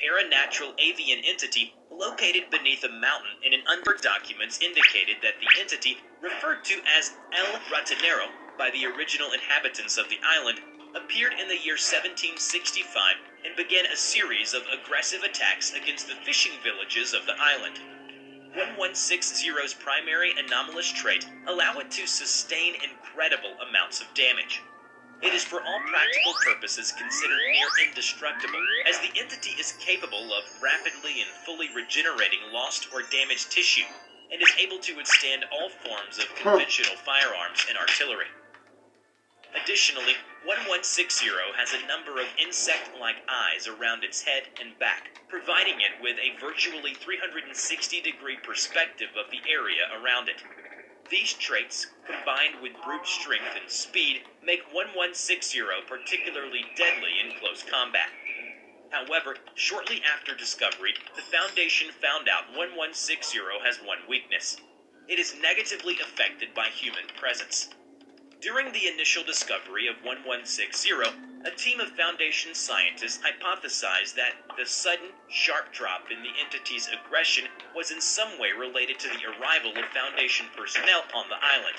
paranatural avian entity located beneath a mountain, and in uncovered documents indicated that the entity, referred to as El Ratonero by the original inhabitants of the island, appeared in the year 1765 and began a series of aggressive attacks against the fishing villages of the island. 1160's primary anomalous trait allow it to sustain incredible amounts of damage. It is for all practical purposes considered near indestructible, as the entity is capable of rapidly and fully regenerating lost or damaged tissue, and is able to withstand all forms of conventional firearms and artillery. Additionally, 1160 has a number of insect-like eyes around its head and back, providing it with a virtually 360-degree perspective of the area around it. These traits, combined with brute strength and speed, make 1160 particularly deadly in close combat. However, shortly after discovery, the Foundation found out 1160 has one weakness. It is negatively affected by human presence. During the initial discovery of 1160, a team of Foundation scientists hypothesized that the sudden, sharp drop in the entity's aggression was in some way related to the arrival of Foundation personnel on the island.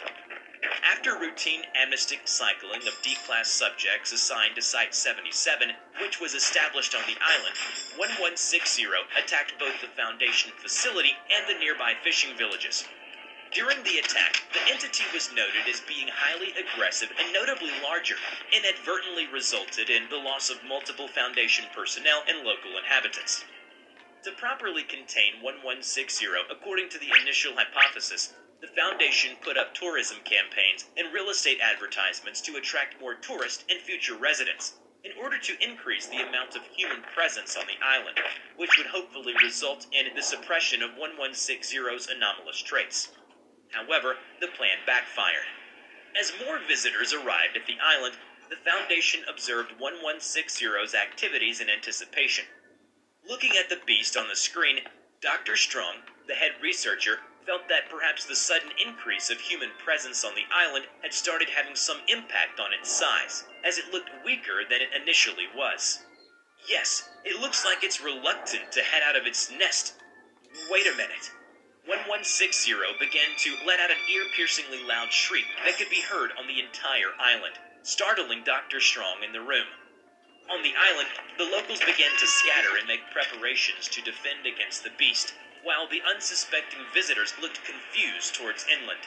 After routine amnestic cycling of D-class subjects assigned to Site 77, which was established on the island, 1160 attacked both the Foundation facility and the nearby fishing villages. During the attack, the entity was noted as being highly aggressive and notably larger, inadvertently resulted in the loss of multiple Foundation personnel and local inhabitants. To properly contain 1160, according to the initial hypothesis, the Foundation put up tourism campaigns and real estate advertisements to attract more tourists and future residents, in order to increase the amount of human presence on the island, which would hopefully result in the suppression of 1160's anomalous traits. However, the plan backfired. As more visitors arrived at the island, the Foundation observed 1160's activities in anticipation. Looking at the beast on the screen, Dr. Strong, the head researcher, felt that perhaps the sudden increase of human presence on the island had started having some impact on its size, as it looked weaker than it initially was. Yes, it looks like it's reluctant to head out of its nest. Wait a minute. 1160 began to let out an ear-piercingly loud shriek that could be heard on the entire island, startling Dr. Strong in the room. On the island, the locals began to scatter and make preparations to defend against the beast, while the unsuspecting visitors looked confused towards inland.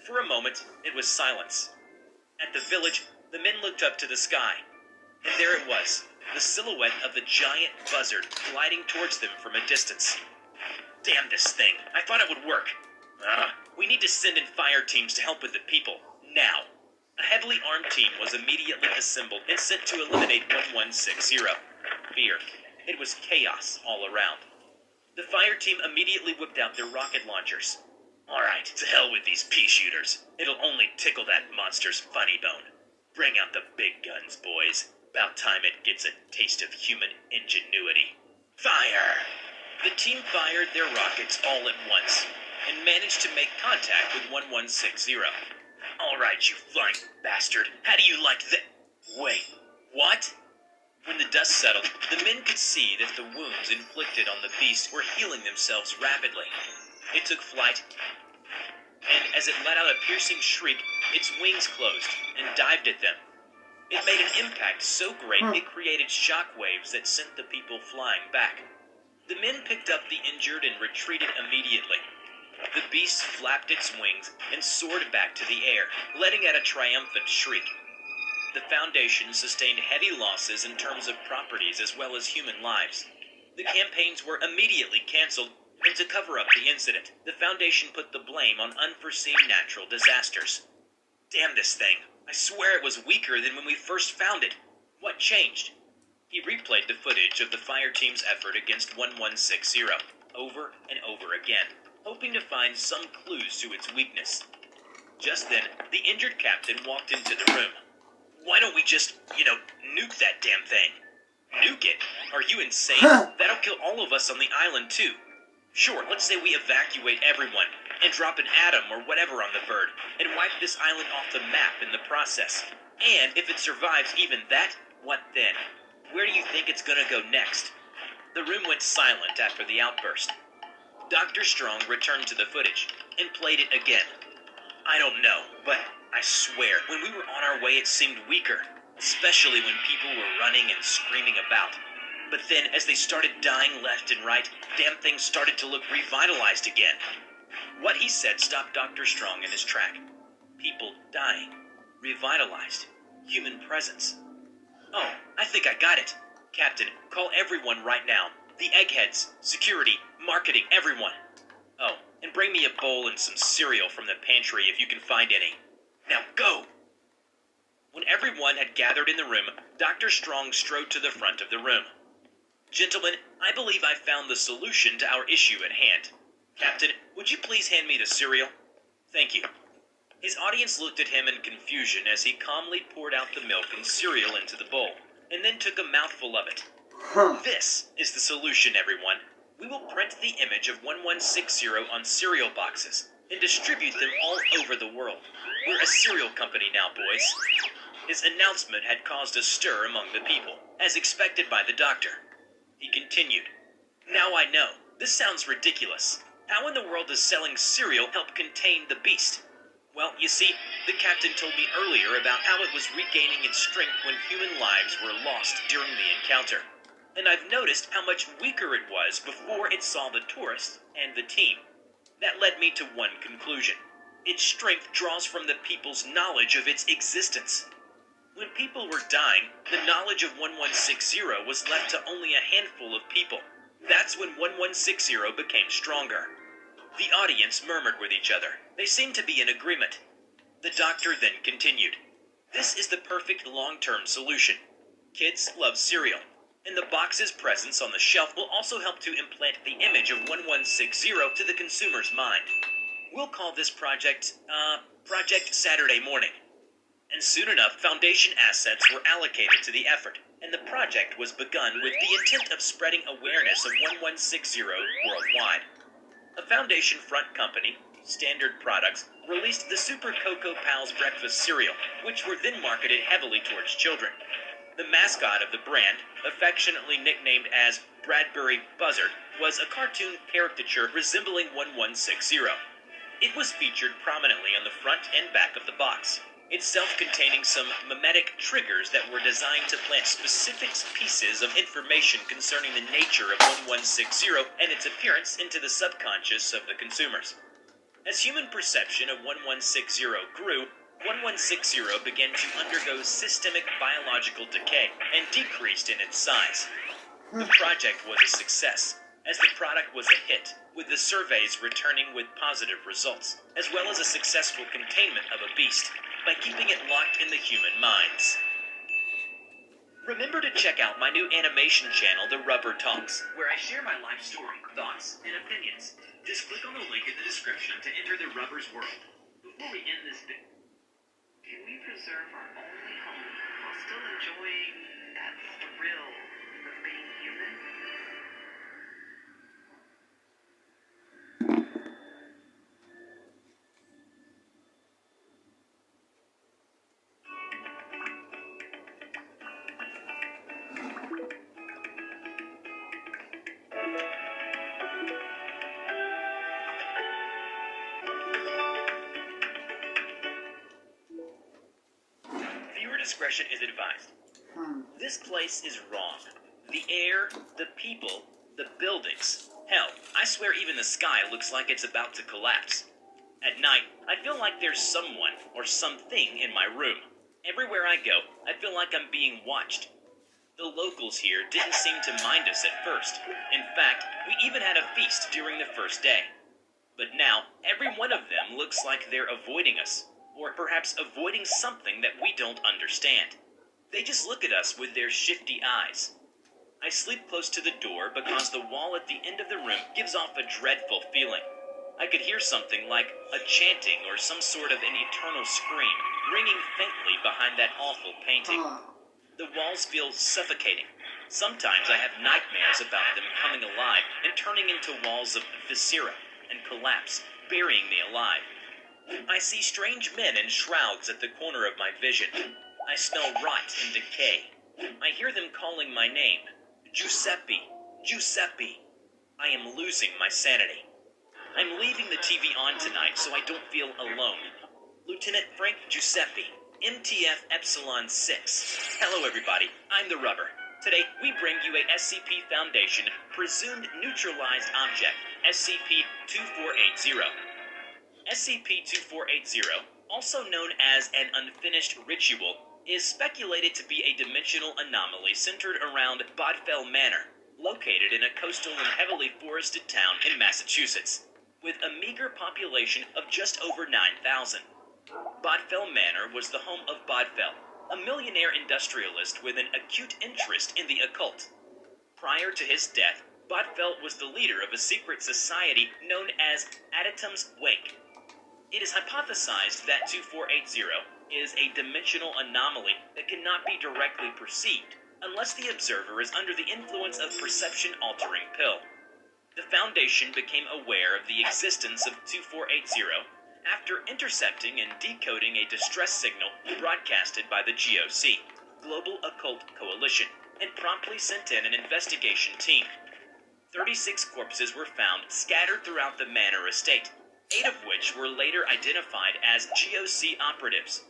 For a moment, it was silence. At the village, the men looked up to the sky, and there it was, the silhouette of the giant buzzard gliding towards them from a distance. Damn this thing. I thought it would work. We need to send in fire teams to help with the people. Now. A heavily armed team was immediately assembled and sent to eliminate 1160. Fear. It was chaos all around. The fire team immediately whipped out their rocket launchers. Alright, to hell with these pea shooters. It'll only tickle that monster's funny bone. Bring out the big guns, boys. About time it gets a taste of human ingenuity. Fire! The team fired their rockets all at once, and managed to make contact with 1160. All right, you flying bastard. How do you like that? Wait, what? When the dust settled, the men could see that the wounds inflicted on the beast were healing themselves rapidly. It took flight, and as it let out a piercing shriek, its wings closed and dived at them. It made an impact so great it created shock waves that sent the people flying back. The men picked up the injured and retreated immediately. The beast flapped its wings and soared back to the air, letting out a triumphant shriek. The Foundation sustained heavy losses in terms of properties as well as human lives. The campaigns were immediately canceled, and to cover up the incident, the Foundation put the blame on unforeseen natural disasters. Damn this thing. I swear it was weaker than when we first found it. What changed? He replayed the footage of the fire team's effort against 1160 over and over again, hoping to find some clues to its weakness. Just then, the injured captain walked into the room. Why don't we just, nuke that damn thing? Nuke it? Are you insane? That'll kill all of us on the island, too. Sure, let's say we evacuate everyone, and drop an atom or whatever on the bird, and wipe this island off the map in the process. And if it survives even that, what then? Where do you think it's gonna go next? The room went silent after the outburst. Dr. Strong returned to the footage and played it again. I don't know, but I swear, when we were on our way it seemed weaker, especially when people were running and screaming about. But then, as they started dying left and right, damn things started to look revitalized again. What he said stopped Dr. Strong in his track. People dying. Revitalized. Human presence. Oh, I think I got it. Captain, call everyone right now. The eggheads, security, marketing, everyone. Oh, and bring me a bowl and some cereal from the pantry if you can find any. Now go! When everyone had gathered in the room, Dr. Strong strode to the front of the room. Gentlemen, I believe I found the solution to our issue at hand. Captain, would you please hand me the cereal? Thank you. His audience looked at him in confusion as he calmly poured out the milk and cereal into the bowl, and then took a mouthful of it. This is the solution, everyone. We will print the image of 1160 on cereal boxes and distribute them all over the world. We're a cereal company now, boys. His announcement had caused a stir among the people, as expected by the doctor. He continued, Now I know, this sounds ridiculous. How in the world does selling cereal help contain the beast? Well, you see, the captain told me earlier about how it was regaining its strength when human lives were lost during the encounter. And I've noticed how much weaker it was before it saw the tourists and the team. That led me to one conclusion. Its strength draws from the people's knowledge of its existence. When people were dying, the knowledge of 1160 was left to only a handful of people. That's when 1160 became stronger. The audience murmured with each other. They seemed to be in agreement. The doctor then continued. This is the perfect long-term solution. Kids love cereal, and the box's presence on the shelf will also help to implant the image of 1160 to the consumer's mind. We'll call this project, Project Saturday Morning. And soon enough, Foundation assets were allocated to the effort, and the project was begun with the intent of spreading awareness of 1160 worldwide. A Foundation front company, Standard Products, released the Super Cocoa Pals breakfast cereal, which were then marketed heavily towards children. The mascot of the brand, affectionately nicknamed as Bradbury Buzzard, was a cartoon caricature resembling 1160. It was featured prominently on the front and back of the box, itself containing some mimetic triggers that were designed to plant specific pieces of information concerning the nature of 1160 and its appearance into the subconscious of the consumers. As human perception of 1160 grew, 1160 began to undergo systemic biological decay and decreased in its size. The project was a success, as the product was a hit, with the surveys returning with positive results, as well as a successful containment of a beast, by keeping it locked in the human minds. Remember to check out my new animation channel, The Rubber Talks, where I share my life story, thoughts, and opinions. Just click on the link in the description to enter the Rubber's world. Before we end this video, can we preserve our only home while still enjoying that thrill of being human? discretion is advised. This place is wrong. The air, the people, the buildings. Hell, I swear even the sky looks like it's about to collapse. At night, I feel like there's someone or something in my room. Everywhere I go, I feel like I'm being watched. The locals here didn't seem to mind us at first. In fact, we even had a feast during the first day. But now, every one of them looks like they're avoiding us, or perhaps avoiding something that we don't understand. They just look at us with their shifty eyes. I sleep close to the door because the wall at the end of the room gives off a dreadful feeling. I could hear something like a chanting or some sort of an eternal scream ringing faintly behind that awful painting. The walls feel suffocating. Sometimes I have nightmares about them coming alive and turning into walls of viscera and collapse, burying me alive. I see strange men in shrouds at the corner of my vision. I smell rot and decay. I hear them calling my name. Giuseppe, Giuseppe. I am losing my sanity. I'm leaving the TV on tonight so I don't feel alone. Lieutenant Frank Giuseppe, MTF Epsilon 6. Hello everybody, I'm the Rubber. Today, we bring you a SCP Foundation Presumed Neutralized Object, SCP-2480. SCP-2480, also known as an Unfinished Ritual, is speculated to be a dimensional anomaly centered around Bodfell Manor, located in a coastal and heavily forested town in Massachusetts, with a meager population of just over 9,000. Bodfell Manor was the home of Bodfell, a millionaire industrialist with an acute interest in the occult. Prior to his death, Bodfell was the leader of a secret society known as Adytum's Wake. It is hypothesized that 2480 is a dimensional anomaly that cannot be directly perceived unless the observer is under the influence of perception-altering pill. The Foundation became aware of the existence of 2480 after intercepting and decoding a distress signal broadcasted by the GOC, Global Occult Coalition, and promptly sent in an investigation team. 36 corpses were found scattered throughout the manor estate, 8 of which were later identified as GOC operatives.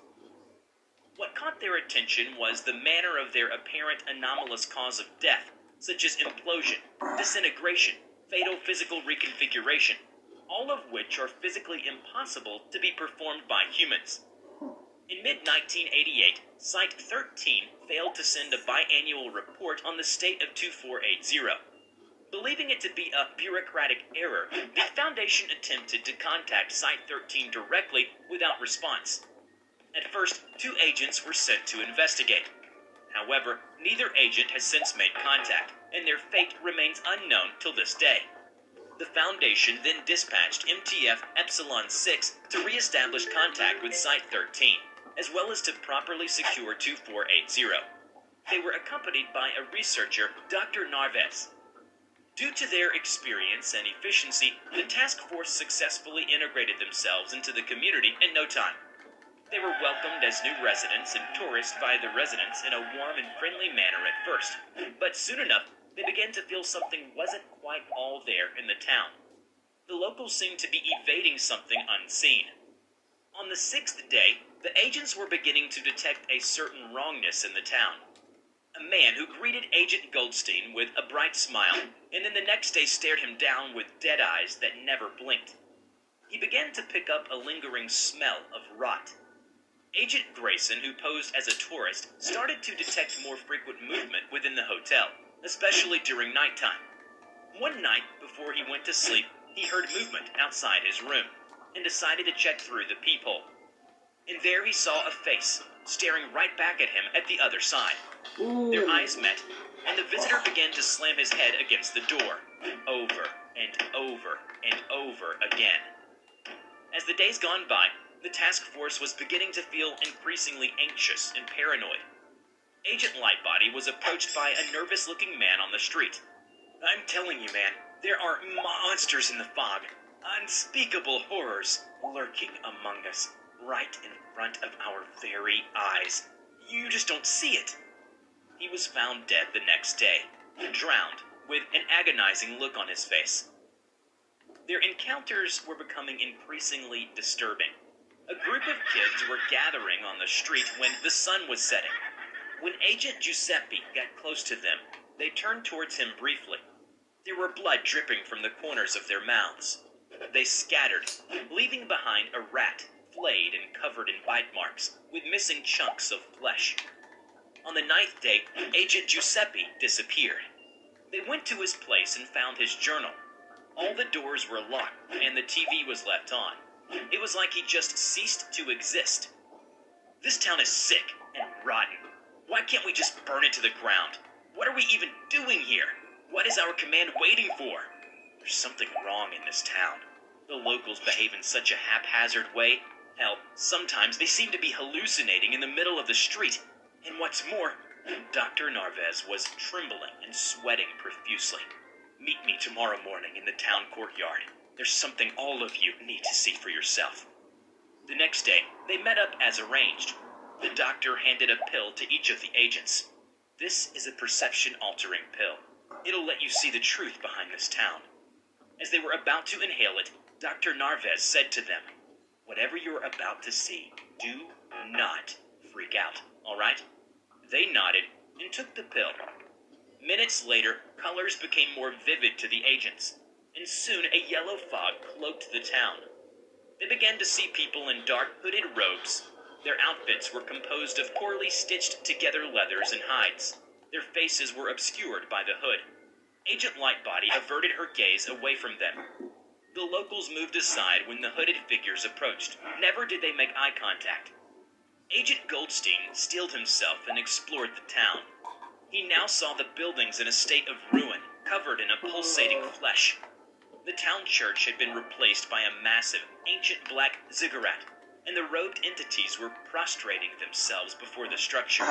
What caught their attention was the manner of their apparent anomalous cause of death, such as implosion, disintegration, fatal physical reconfiguration, all of which are physically impossible to be performed by humans. In mid-1988, Site 13 failed to send a biannual report on the state of 2480. Believing it to be a bureaucratic error, the Foundation attempted to contact Site 13 directly without response. At first, 2 agents were sent to investigate. However, neither agent has since made contact, and their fate remains unknown till this day. The Foundation then dispatched MTF Epsilon 6 to re-establish contact with Site 13, as well as to properly secure 2480. They were accompanied by a researcher, Dr. Narvaez. Due to their experience and efficiency, the task force successfully integrated themselves into the community in no time. They were welcomed as new residents and tourists by the residents in a warm and friendly manner at first, but soon enough, they began to feel something wasn't quite all there in the town. The locals seemed to be evading something unseen. On the 6th day, the agents were beginning to detect a certain wrongness in the town. A man who greeted Agent Goldstein with a bright smile, and then the next day stared him down with dead eyes that never blinked. He began to pick up a lingering smell of rot. Agent Grayson, who posed as a tourist, started to detect more frequent movement within the hotel, especially during nighttime. One night, before he went to sleep, he heard movement outside his room, and decided to check through the peephole. And there he saw a face, staring right back at him at the other side. Ooh. Their eyes met, and the visitor began to slam his head against the door, over and over and over again. As the days gone by, the task force was beginning to feel increasingly anxious and paranoid. Agent Lightbody was approached by a nervous-looking man on the street. "I'm telling you, man, there are monsters in the fog. Unspeakable horrors lurking among us, right in front of our very eyes. You just don't see it." He was found dead the next day, drowned, with an agonizing look on his face. Their encounters were becoming increasingly disturbing. A group of kids were gathering on the street when the sun was setting. When Agent Giuseppe got close to them, they turned towards him briefly. There were blood dripping from the corners of their mouths. They scattered, leaving behind a rat, flayed and covered in bite marks, with missing chunks of flesh. On the 9th day, Agent Giuseppe disappeared. They went to his place and found his journal. All the doors were locked, and the TV was left on. It was like he just ceased to exist. "This town is sick and rotten. Why can't we just burn it to the ground? What are we even doing here? What is our command waiting for? There's something wrong in this town. The locals behave in such a haphazard way. Hell, sometimes they seem to be hallucinating in the middle of the street. And what's more, Dr. Narvaez was trembling and sweating profusely. Meet me tomorrow morning in the town courtyard. There's something all of you need to see for yourself." The next day, they met up as arranged. The doctor handed a pill to each of the agents. "This is a perception-altering pill. It'll let you see the truth behind this town." As they were about to inhale it, Dr. Narvez said to them, "Whatever you're about to see, do not freak out, all right?" They nodded and took the pill. Minutes later, colors became more vivid to the agents, and soon a yellow fog cloaked the town. They began to see people in dark hooded robes. Their outfits were composed of poorly stitched together leathers and hides. Their faces were obscured by the hood. Agent Lightbody averted her gaze away from them. The locals moved aside when the hooded figures approached. Never did they make eye contact. Agent Goldstein steeled himself and explored the town. He now saw the buildings in a state of ruin, covered in a pulsating flesh. The town church had been replaced by a massive, ancient black ziggurat, and the robed entities were prostrating themselves before the structure.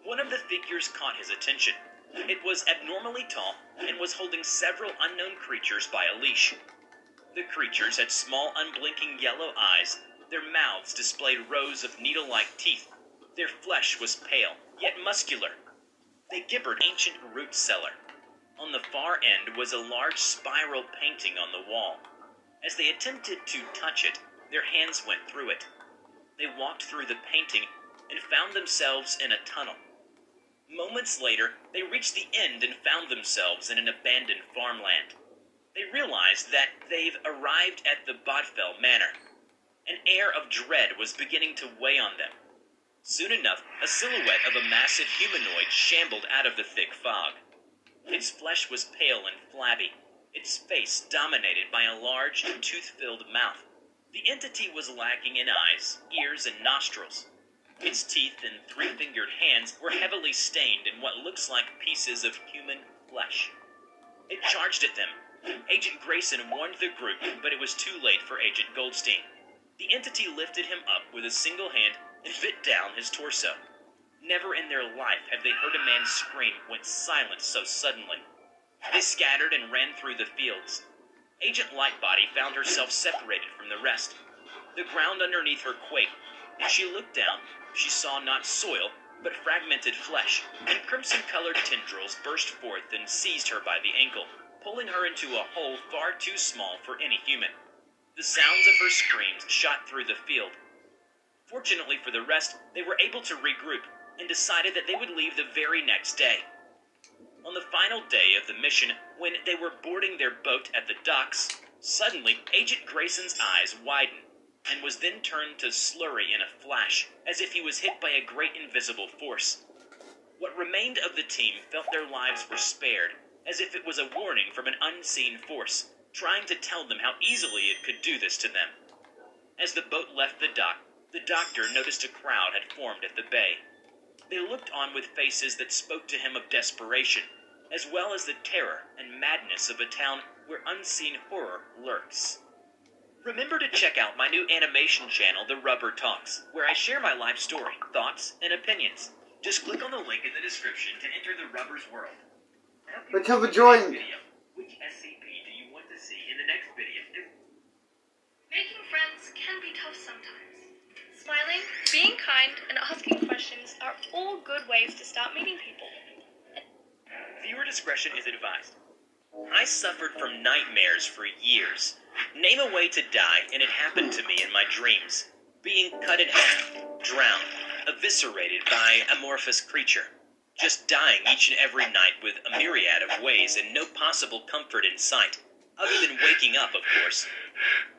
One of the figures caught his attention. It was abnormally tall and was holding several unknown creatures by a leash. The creatures had small, unblinking yellow eyes. Their mouths displayed rows of needle-like teeth. Their flesh was pale, yet muscular. They gibbered ancient root cellar. On the far end was a large spiral painting on the wall. As they attempted to touch it, their hands went through it. They walked through the painting and found themselves in a tunnel. Moments later, they reached the end and found themselves in an abandoned farmland. They realized that they've arrived at the Bodfell Manor. An air of dread was beginning to weigh on them. Soon enough, a silhouette of a massive humanoid shambled out of the thick fog. Its flesh was pale and flabby, its face dominated by a large, tooth-filled mouth. The entity was lacking in eyes, ears, and nostrils. Its teeth and three-fingered hands were heavily stained in what looks like pieces of human flesh. It charged at them. Agent Grayson warned the group, but it was too late for Agent Goldstein. The entity lifted him up with a single hand and bit down his torso. Never in their life have they heard a man's scream went silent so suddenly. They scattered and ran through the fields. Agent Lightbody found herself separated from the rest. The ground underneath her quaked. As she looked down, she saw not soil, but fragmented flesh, and crimson-colored tendrils burst forth and seized her by the ankle, pulling her into a hole far too small for any human. The sounds of her screams shot through the field. Fortunately for the rest, they were able to regroup and decided that they would leave the very next day. On the final day of the mission, when they were boarding their boat at the docks, suddenly Agent Grayson's eyes widened and was then turned to slurry in a flash, as if he was hit by a great invisible force. What remained of the team felt their lives were spared, as if it was a warning from an unseen force, trying to tell them how easily it could do this to them. As the boat left the dock, the doctor noticed a crowd had formed at the bay. They looked on with faces that spoke to him of desperation, as well as the terror and madness of a town where unseen horror lurks. Remember to check out my new animation channel, The Rubber Talks, where I share my life story, thoughts, and opinions. Just click on the link in the description to enter the Rubber's world. Let's have a join. Which SCP do you want to see in the next video? Making friends can be tough sometimes. Smiling, being kind, and asking questions are all good ways to start meeting people. Viewer discretion is advised. I suffered from nightmares for years. Name a way to die, and it happened to me in my dreams. Being cut in half, drowned, eviscerated by amorphous creature. Just dying each and every night with a myriad of ways and no possible comfort in sight, other than waking up, of course.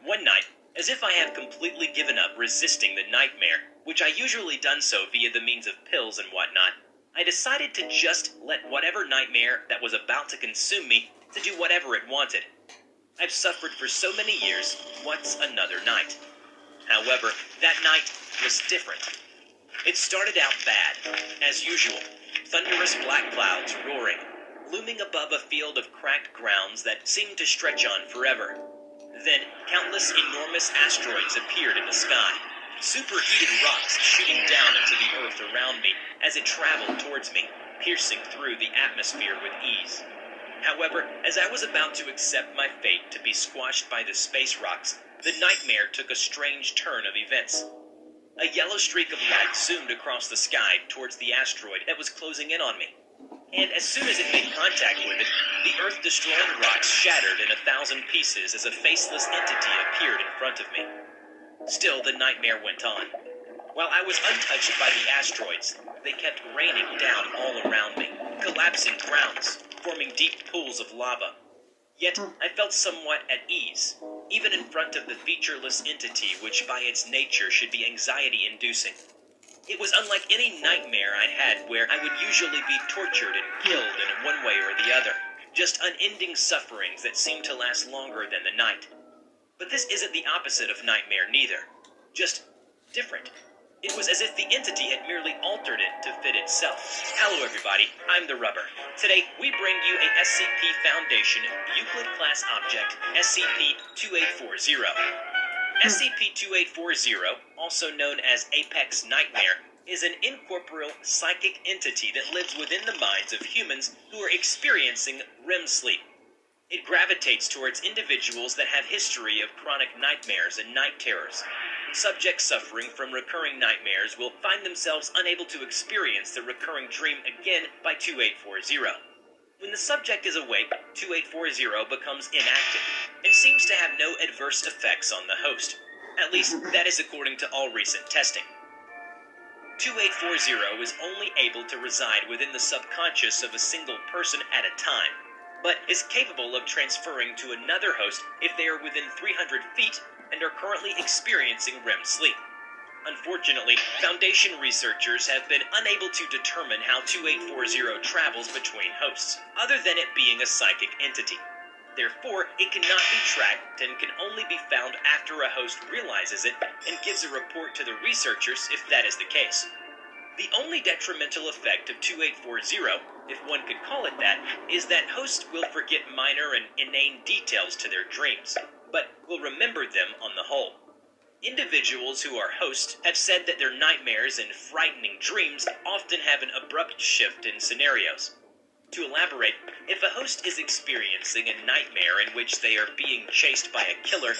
One night, as if I have completely given up resisting the nightmare, which I usually done so via the means of pills and whatnot, I decided to just let whatever nightmare that was about to consume me to do whatever it wanted. I've suffered for so many years, what's another night? However, that night was different. It started out bad, as usual. Thunderous black clouds roaring, looming above a field of cracked grounds that seemed to stretch on forever. Then, countless enormous asteroids appeared in the sky, superheated rocks shooting down into the earth around me as it traveled towards me, piercing through the atmosphere with ease. However, as I was about to accept my fate to be squashed by the space rocks, the nightmare took a strange turn of events. A yellow streak of light zoomed across the sky towards the asteroid that was closing in on me. and as soon as it made contact with it, the Earth-destroying rocks shattered in 1,000 pieces as a faceless entity appeared in front of me. Still, the nightmare went on. While I was untouched by the asteroids, they kept raining down all around me, collapsing grounds, forming deep pools of lava. Yet, I felt somewhat at ease, even in front of the featureless entity which by its nature should be anxiety-inducing. It was unlike any nightmare I'd had where I would usually be tortured and killed in one way or the other, just unending sufferings that seemed to last longer than the night. But this isn't the opposite of nightmare neither, just different. It was as if the entity had merely altered it to fit itself. Hello everybody, I'm the Rubber. Today, we bring you a SCP Foundation Euclid Class Object, SCP-2840. SCP-2840, also known as Apex Nightmare, is an incorporeal psychic entity that lives within the minds of humans who are experiencing REM sleep. It gravitates towards individuals that have history of chronic nightmares and night terrors. Subjects suffering from recurring nightmares will find themselves unable to experience the recurring dream again by 2840. When the subject is awake, 2840 becomes inactive and seems to have no adverse effects on the host. At least, that is according to all recent testing. 2840 is only able to reside within the subconscious of a single person at a time, but is capable of transferring to another host if they are within 300 feet and are currently experiencing REM sleep. Unfortunately, Foundation researchers have been unable to determine how 2840 travels between hosts, other than it being a psychic entity. Therefore, it cannot be tracked and can only be found after a host realizes it and gives a report to the researchers if that is the case. The only detrimental effect of 2840, if one could call it that, is that hosts will forget minor and inane details to their dreams, but will remember them on the whole. Individuals who are hosts have said that their nightmares and frightening dreams often have an abrupt shift in scenarios. To elaborate, if a host is experiencing a nightmare in which they are being chased by a killer,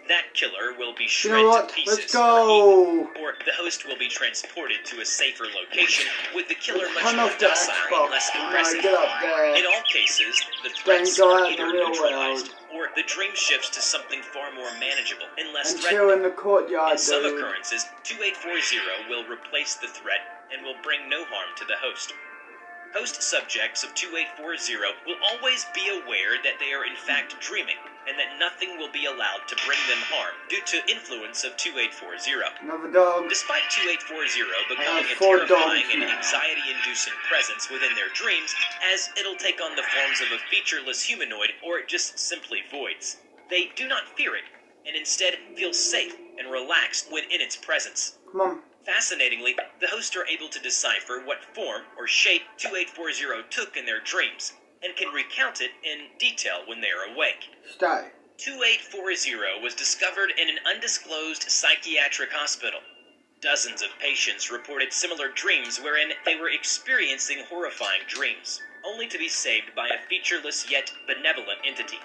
that killer will be shred to pieces Let's go. or the host will be transported to a safer location with the killer much Turn more off the docile and less Xbox when I aggressive. get up there. In all cases, the threats go are out in either the real neutralized world. or the dream shifts to something far more manageable and less And threatening. chill in the courtyard, In some dude. occurrences, 2840 will replace the threat and will bring no harm to the host. Host subjects of 2840 will always be aware that they are in fact dreaming, and that nothing will be allowed to bring them harm due to influence of 2840. Another dog. Despite 2840 becoming a 4 terrifying dogs and now. anxiety-inducing presence within their dreams, as it'll take on the forms of a featureless humanoid or just simply voids, they do not fear it, and instead feel safe and relaxed when in its presence. Come on. Fascinatingly, the hosts are able to decipher what form or shape 2840 took in their dreams, and can recount it in detail when they are awake. Stay. 2840 was discovered in an undisclosed psychiatric hospital. Dozens of patients reported similar dreams wherein they were experiencing horrifying dreams, only to be saved by a featureless yet benevolent entity.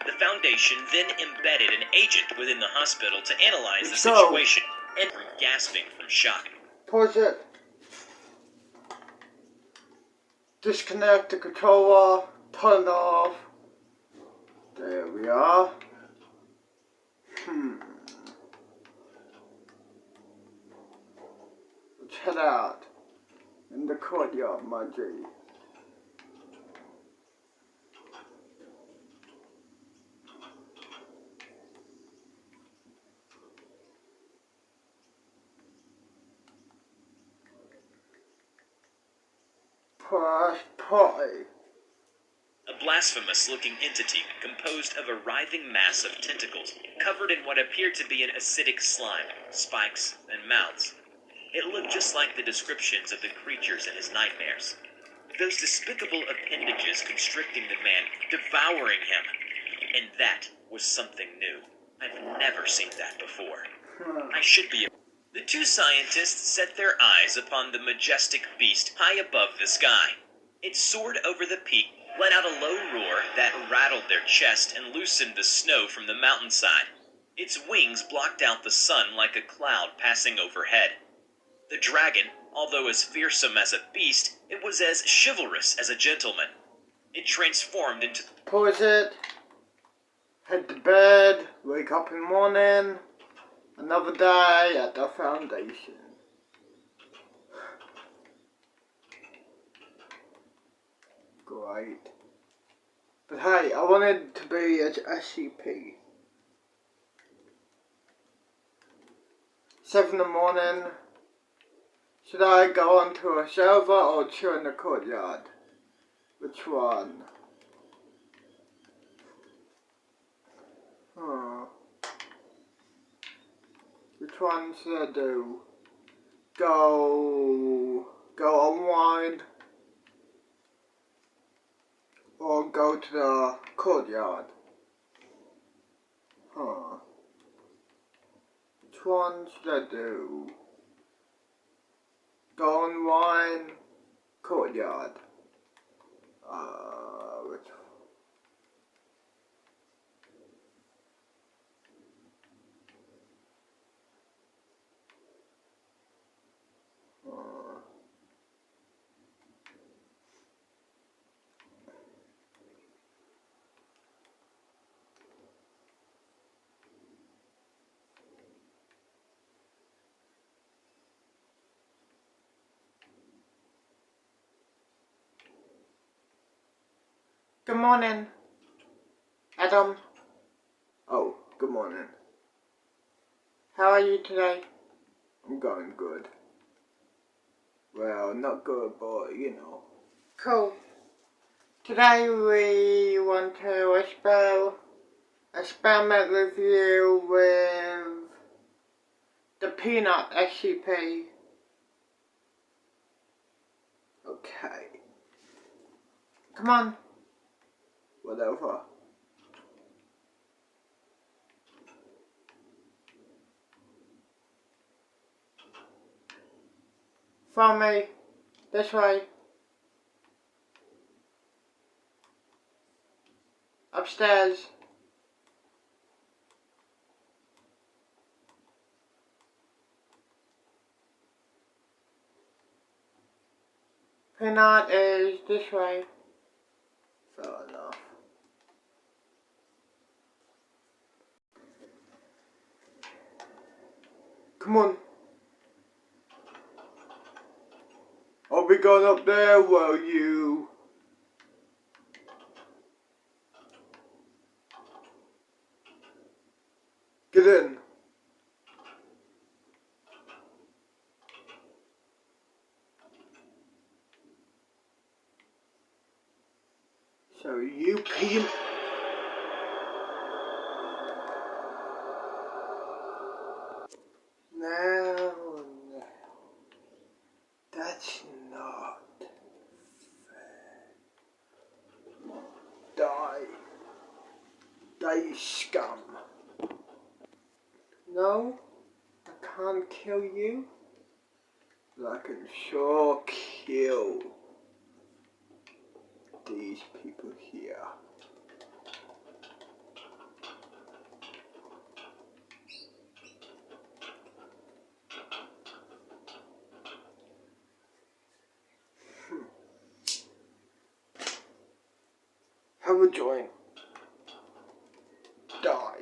The Foundation then embedded an agent within the hospital to analyze the Let's go. situation, and from gasping from shock. Pause it. Disconnect the controller. Turn it off. There we are. Let's head out in the courtyard, my G. Press play. A blasphemous-looking entity composed of a writhing mass of tentacles, covered in what appeared to be an acidic slime, spikes, and mouths. It looked just like the descriptions of the creatures in his nightmares. Those despicable appendages constricting the man, devouring him. And that was something new. I've never seen that before. I should be... The two scientists set their eyes upon the majestic beast high above the sky. It soared over the peak, let out a low roar that rattled their chest and loosened the snow from the mountainside. Its wings blocked out the sun like a cloud passing overhead. The dragon, Although as fearsome as a beast, it was as chivalrous as a gentleman. It transformed into... Pause it. Head to bed. Wake up in the morning. Another day at the foundation. Great. But hey, I wanted to be at SCP. 7 in the morning. Should I go onto a server or chill in the courtyard? Which one? Which one should I do? Go online or go to the courtyard? Which one should I do? Go online, courtyard. Which Good morning, Adam. Oh, good morning. How are you today? I'm going good. Well, not good, but you know. Cool. Today we want to experiment review with the Peanut SCP. Okay. Come on. Whatever. Follow me. This way. Upstairs. Peanut is this way. Fair enough. Come on. I'll be going up there while you... Get in. So you peanut... No. That's not fair. Die. Die, you scum. No, I can't kill you, but I can sure kill these people here. Have a joint. Die.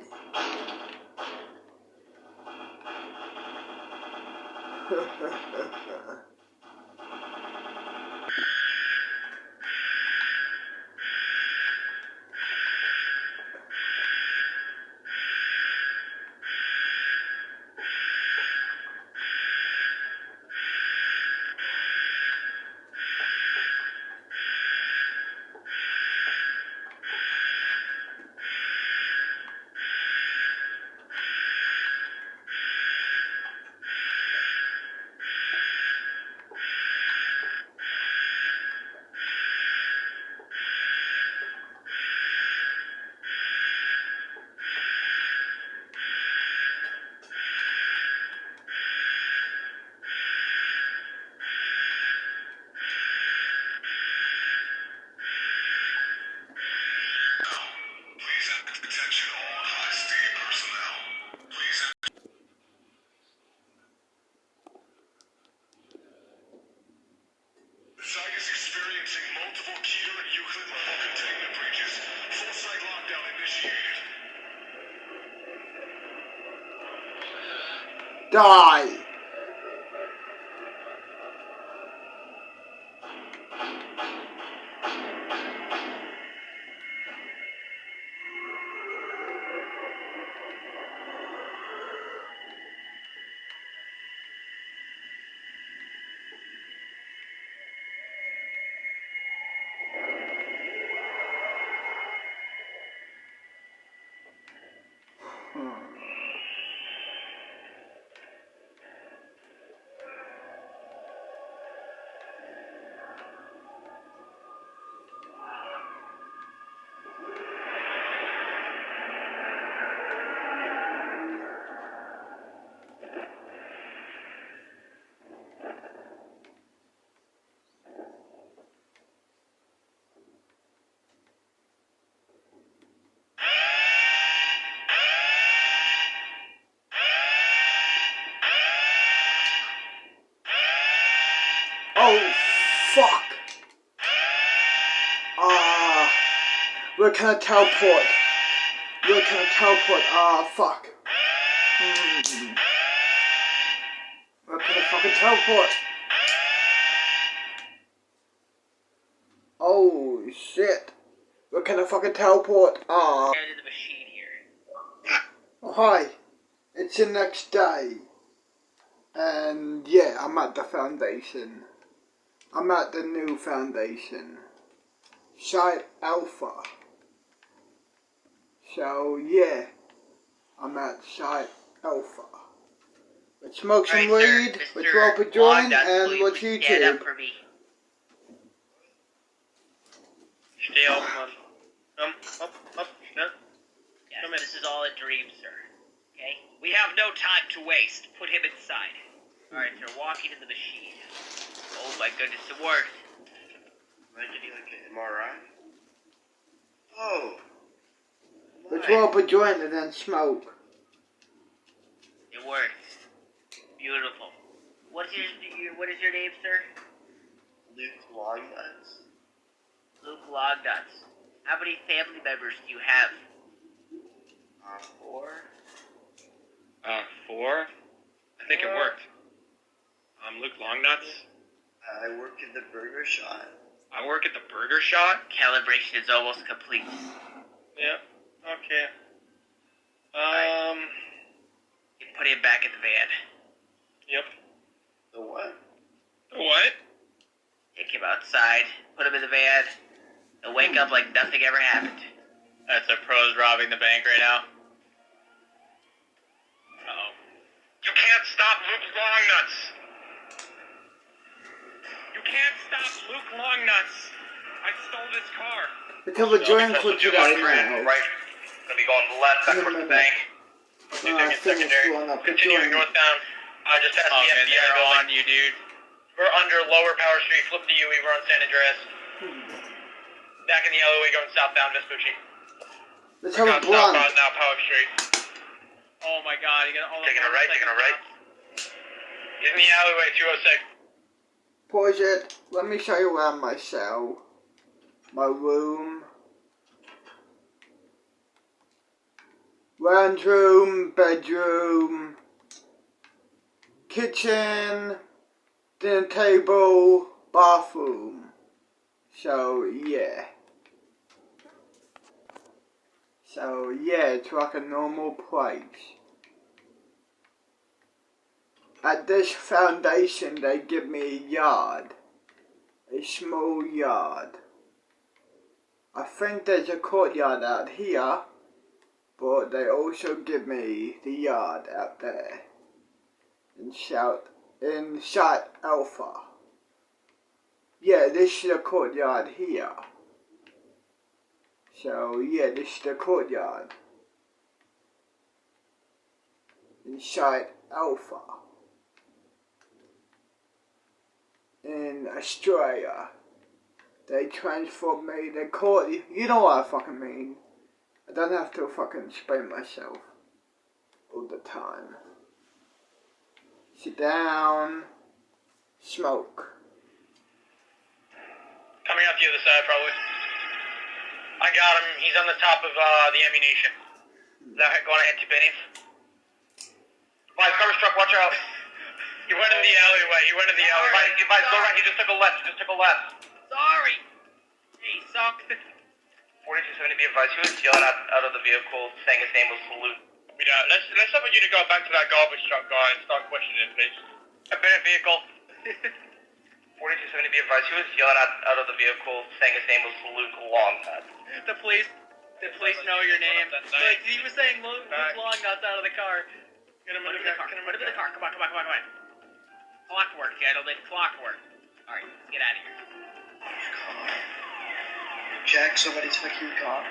Die! Oh, fuck! Where can I teleport? Where can I teleport? Fuck. Where can I fucking teleport? Oh, shit. Where can I fucking teleport? Out of the machine here. Oh, hi. It's the next day. And yeah, I'm at the Foundation. I'm at the new Foundation. Site Alpha. So yeah, I'm at Site Alpha. Let's smoke some weed, let's roll up a joint, and watch YouTube. Stay up, man. Up. No. Yes, this is all a dream, sir. Okay? We have no time to waste. Put him inside. Alright, sir, walking in the machine. Oh my goodness, it worked. Am I getting like an MRI? Oh. Let's roll up a joint and then smoke. It worked. Beautiful. What is your name, sir? Luke Longnuts. Luke Longnuts. How many family members do you have? 4. 4? I think it worked. I'm Luke Longnuts. I work in the burger shop. I work at the burger shop. Calibration is almost complete. Yeah. Okay. You put him back in the van. Yep. The what? The what? Take him outside. Put him in the van. He'll wake up like nothing ever happened. That's a pros robbing the bank right now. Uh-oh. You can't stop Luke Longnuts. You can't stop Luke Longnuts. I stole this car. Let's have a joint for today now. Right. Gonna be going left back towards the bank. Finish rolling up a Continuing joint. northbound. Just past the FBI building. On you, dude. We're under Lower Power Street. Flip the UE. We're on San Andreas. Back in the alleyway going southbound Vespucci. Let's have a blunt. Southbound now, Power Street. Oh my god, you got all Taking a right. Get in the alleyway, 206. Pause it. Let me show you around my cell. My room. Lounge room, bedroom, kitchen, dinner table, bathroom. So yeah, it's like a normal place. At this foundation they give me a yard, a small yard. I think there's a courtyard out here, but they also give me the yard out there in Site Alpha. Yeah, this is the courtyard here. So yeah, this is the courtyard in Site Alpha in Australia. They transformed me, they call it, you know what I fucking mean. I don't have to fucking explain myself all the time. Sit down, smoke. Coming out the other side, probably. I got him. He's on the top of the ammunition. Is that going to hit two pennies? Vice, garbage truck, watch out. He went in the alleyway. Vice, go right. He just took a left. Sorry. Hey, suck. 4270, be advised. He was yelling out of the vehicle, saying his name was Salute. Yeah, let's have a unit go back to that garbage truck guy and start questioning him, please. Abandoned vehicle. 4270, be advised. He was yelling out of the vehicle, saying his name was Salute Long. The police know your name. Like, he was saying Luke Long outside of the car. Get him in the car. Put him in the car. Come on. Clockwork, gentlemen. Clockwork. Alright, let's get out of here. Jack, somebody took your car.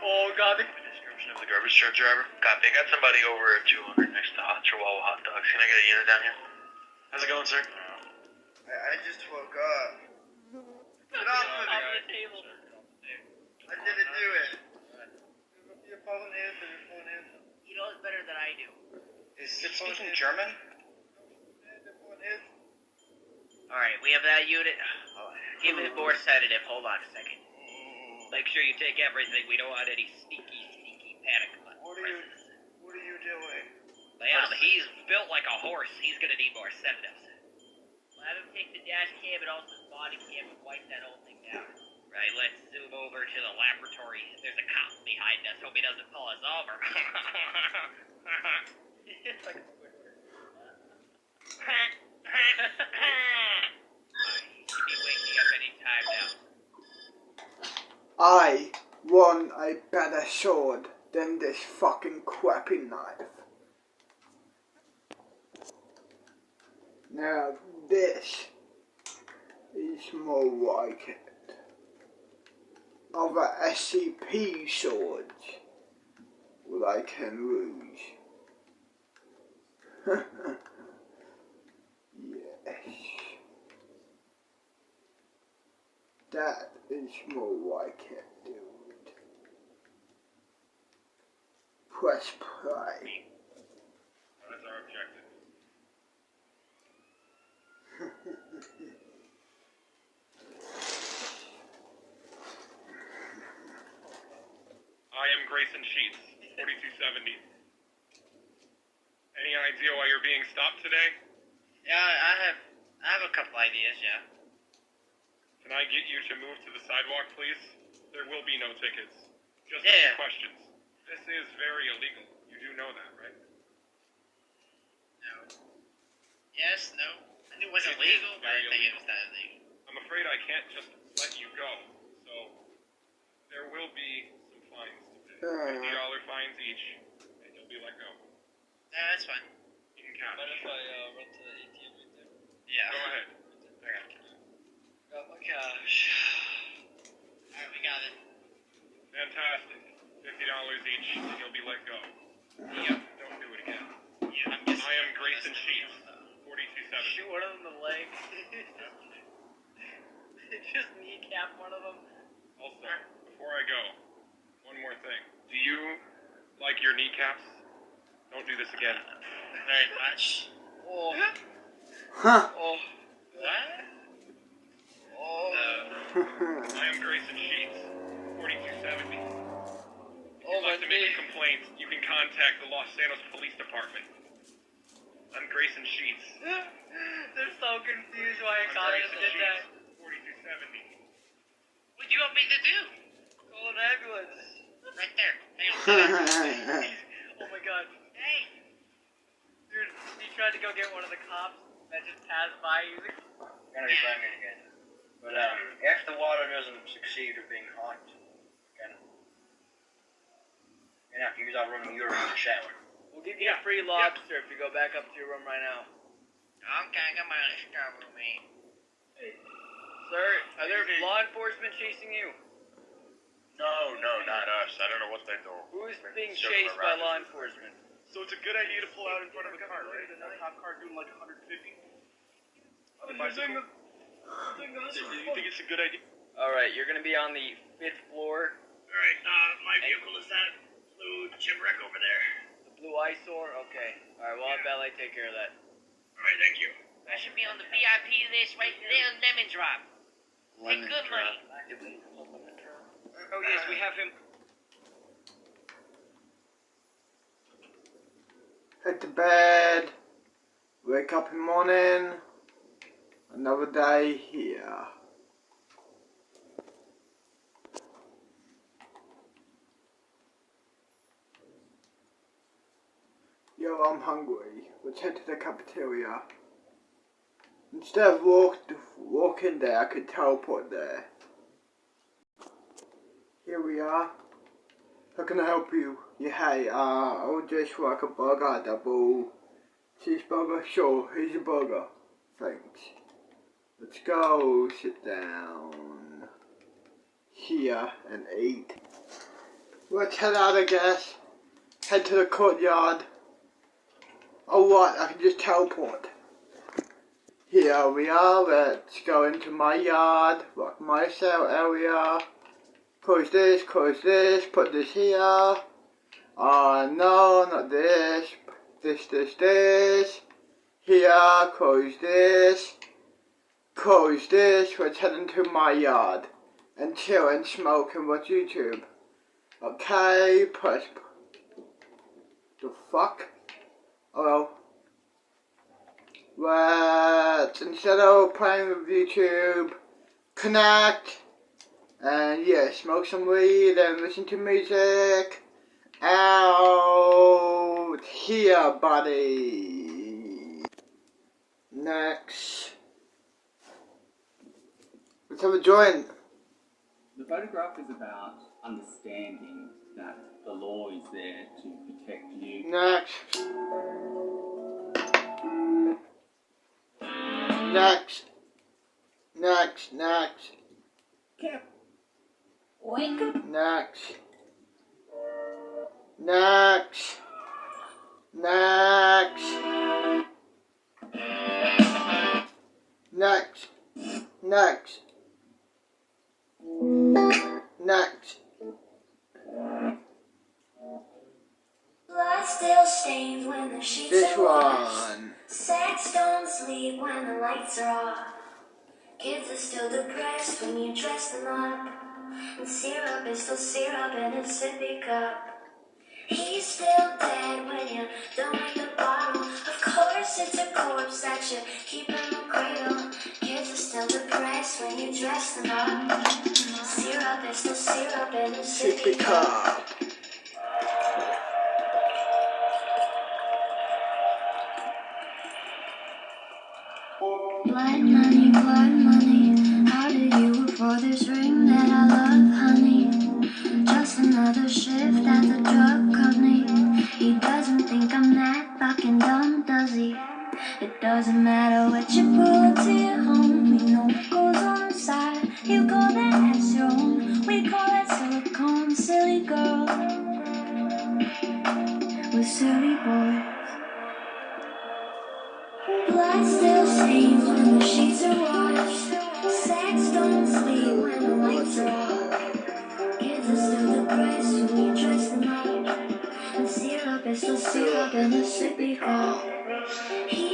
Oh, God. Description of the garbage truck driver. Copy. I got somebody over at 200 next to Chihuahua Hot Dogs. Can I get a unit down here? How's it going, sir? I just woke up. Get off of the table. I didn't do it. Your phone is. He knows better than I do. Is it speaking German? Alright, we have that unit. Oh, give it more sedative. Hold on a second. Make sure you take everything. We don't want any sneaky panic. What are you doing? Well, he's built like a horse. He's gonna need more sedatives. We'll have him take the dash cam and also the body cam and wipe that whole thing down. Right, let's zoom over to the laboratory. There's a cop behind us. Hope he doesn't pull us over. It's like a Squidward. He should be waking up any time now. I want a better sword than this fucking crappy knife. Now this is more like it. Other SCP swords that I can use. Yes. That is more like it, dude. Press play. That's our objective. I am Grayson Sheets, 4270. Any idea why you're being stopped today? Yeah, I have a couple ideas, yeah. Can I get you to move to the sidewalk, please? There will be no tickets. Just a Yeah. few questions. This is very illegal. You do know that, right? No. Yes, no. I knew it wasn't legal, but I didn't think it was that illegal. I'm afraid I can't just let you go. So, there will be some fines to pay. $50 fines each, and you'll be let go. Yeah, that's fine. You can count. Mind if I run to the ATM right there? Yeah. Go ahead. Okay. Got my cash. Alright, we got it. Fantastic. $50 each, and you'll be let go. Yep. Don't do it again. Yeah. I am Grayson Sheets, 4270. Shoot one of them in the leg. Just kneecap one of them. Also, before I go, one more thing. Do you like your kneecaps? Don't do this again. Very much. Oh. Huh. Oh. What? Oh. I am Grayson Sheets, 4270. If Oh, you'd my like to make knee. a complaint, you can contact the Los Santos Police Department. I'm Grayson Sheets. They're so confused why I I'm called him Grayson did that. Sheets, 4270. What do you want me to do? Call an ambulance. Right there. Hang on. Oh my god. Hey! Dude, he tried to go get one of the cops that just passed by. He was like, Gonna be banging again. But if the water doesn't succeed or being hot, you're gonna have to use our running urine in the shower. We'll give you a free lobster if you go back up to your room right now. okay, I got my extra room, mate. Sir, are there law enforcement chasing you? No, not us. I don't know what they do. Who's being chased by law enforcement? So it's a good idea to pull out in front of the car, right? A cop car doing like 150? On the bicycle? Do you think it's a good idea? Alright, you're gonna be on the 5th floor. Alright, my vehicle is that blue chipwreck over there. The blue eyesore? Okay. Alright, we'll have valet take care of that. Alright, thank you. I should be on the VIP list right there, lemon drop. Take good money. Oh yes, we have him. head to bed, wake up in the morning, another day here. Yo, I'm hungry. Let's head to the cafeteria. Instead of walking there, I could teleport there. Here we are. How can I help you? Yeah, hey, I'll just like a burger, double cheeseburger. Sure, here's your burger. Thanks. Let's go sit down here and eat. Let's head out, I guess. Head to the courtyard. Oh, what? I can just teleport. Here we are. Let's go into my yard, like my cell area. Close this, put this here. No, not this. This. Here, close this. Let's head into my yard and chill and smoke and watch YouTube. Okay, press. The fuck? Oh well. Let's, instead of playing with YouTube, connect. And yeah, smoke some weed and listen to music. Out here, buddy. Next. Let's have a joint. The photograph is about understanding that the law is there to protect you. Next. Cap. Wake up. Next. Blood still stains when the sheets This are washed. one. Sex don't sleep when the lights are off. Kids are still depressed when you dress them up. And syrup is still syrup in a sippy cup. He's still dead when you don't like the bottle. Of course it's a corpse that you keep in the cradle. Kids are still depressed when you dress them up. Syrup is still syrup in a sippy cup. Blood money, how did you afford this ring that I love, honey? Just another shift at the drug company. He doesn't think I'm that fucking dumb, does he? It doesn't matter what you brought to your home. We know what goes on inside. You call that as your own. We call that silicone, silly girl. We're silly boys. Blood still stains when the sheets are washed. Sex don't sleep when the lights are off. Kids are still depressed when you dress them up. And syrup is still syrup in a sippy cup. He